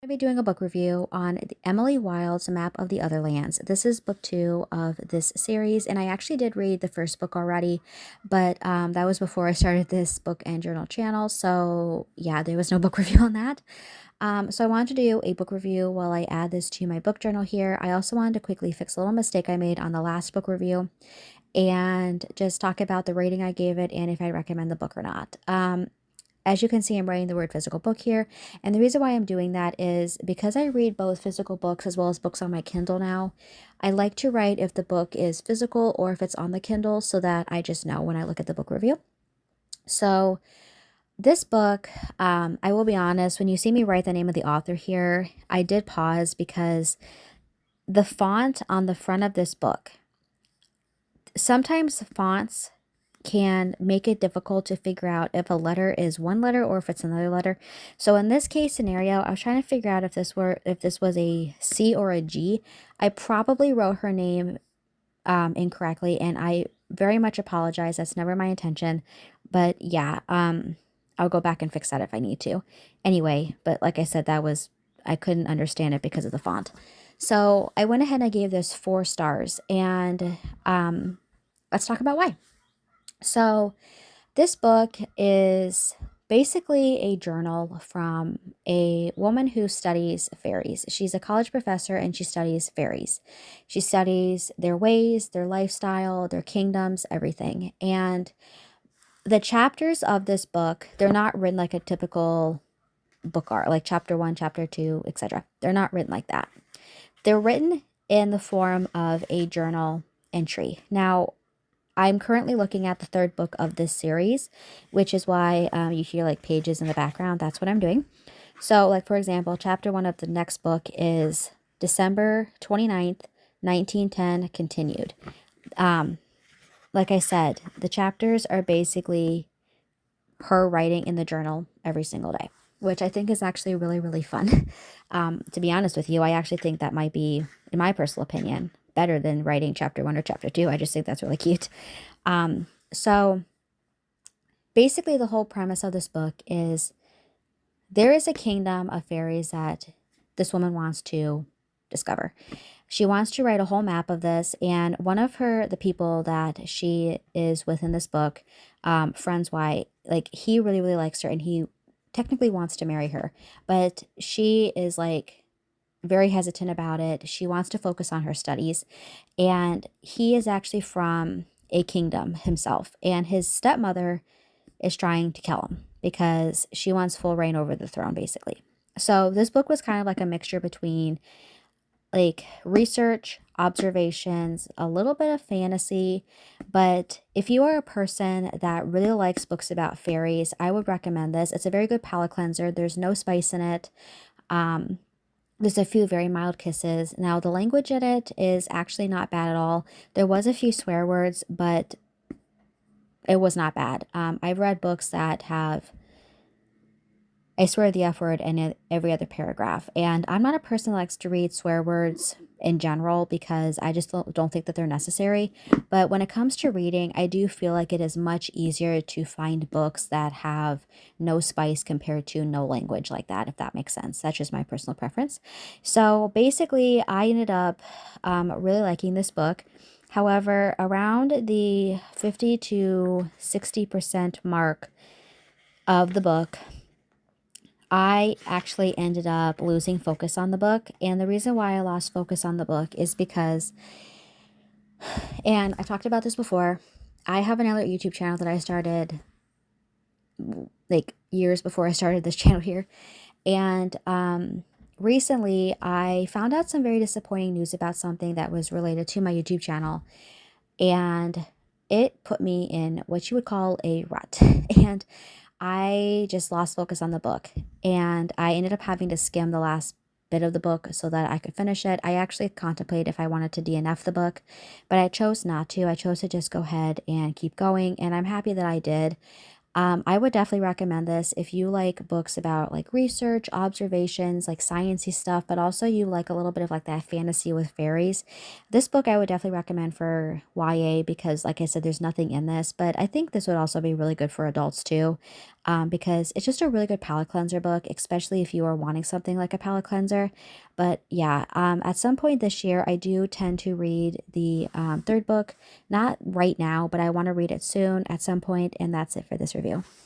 I'll be doing a book review on Emily Wilde's Map of the Other Lands. This is book two of this series, and I actually did read the first book already, but that was before I started this book and journal channel. So yeah, there was no book review on that. So I wanted to do a book review while I add this to my book journal here. I also wanted to quickly fix a little mistake I made on the last book review and just talk about the rating I gave it and if I recommend the book or not. As you can see, I'm writing the word physical book here. And the reason why I'm doing that is because I read both physical books as well as books on my Kindle now. I like to write if the book is physical or if it's on the Kindle so that I just know when I look at the book review. So this book, I will be honest, when you see me write the name of the author here, I did pause because the font on the front of this book, sometimes the fonts can make it difficult to figure out if a letter is one letter or if it's another letter. So in this case scenario, I was trying to figure out if this was a C or a G. I probably wrote her name incorrectly, and I very much apologize. That's never my intention. But yeah, I'll go back and fix that if I need to. Anyway, but like I said, I couldn't understand it because of the font. So I went ahead and I gave this 4 stars, and let's talk about why. So this book is basically a journal from a woman who studies fairies. She's a college professor and she studies fairies. She studies their ways, their lifestyle, their kingdoms, everything. And the chapters of this book, they're not written like a typical book art, like chapter 1, chapter 2, etc. They're not written like that. They're written in the form of a journal entry. Now, I'm currently looking at the third book of this series, which is why you hear like pages in the background. That's what I'm doing. So, like, for example, chapter 1 of the next book is December 29th, 1910, continued. Um, like I said, the chapters are basically her writing in the journal every single day, which I think is actually really, really fun. To be honest with you, I actually think that might be, in my personal opinion, better than writing chapter 1 or chapter 2. I just think that's really cute. So basically, the whole premise of this book is there is a kingdom of fairies that this woman wants to discover. She wants to write a whole map of this, and one of the people that she is with in this book, Friends White, like he really, really likes her, and he technically wants to marry her, but she is like very hesitant about it. She wants to focus on her studies, and he is actually from a kingdom himself, and his stepmother is trying to kill him because she wants full reign over the throne, basically. So this book was kind of like a mixture between like research, observations, a little bit of fantasy. But if you are a person that really likes books about fairies, I would recommend this. It's a very good palate cleanser. There's no spice in it. Um, there's a few very mild kisses. Now, the language in it is actually not bad at all. There was a few swear words, but it was not bad. I've read books that have I swear the F word in every other paragraph. And I'm not a person that likes to read swear words in general because I just don't think that they're necessary. But when it comes to reading, I do feel like it is much easier to find books that have no spice compared to no language like that, if that makes sense. That's just my personal preference. So basically, I ended up really liking this book. However, around the 50 to 60% mark of the book, I actually ended up losing focus on the book. And the reason why I lost focus on the book is because, and I talked about this before, I have another YouTube channel that I started like years before I started this channel here. And recently I found out some very disappointing news about something that was related to my YouTube channel. And it put me in what you would call a rut. And I just lost focus on the book, and I ended up having to skim the last bit of the book so that I could finish it. I actually contemplated if I wanted to DNF the book, but I chose not to. I chose to just go ahead and keep going, and I'm happy that I did. I would definitely recommend this if you like books about like research, observations, like sciencey stuff, but also you like a little bit of like that fantasy with fairies. This book I would definitely recommend for YA because, like I said, there's nothing in this, but I think this would also be really good for adults too. because it's just a really good palate cleanser book, especially if you are wanting something like a palate cleanser. But yeah, at some point this year, I do tend to read the third book, not right now, but I want to read it soon at some point, and that's it for this review.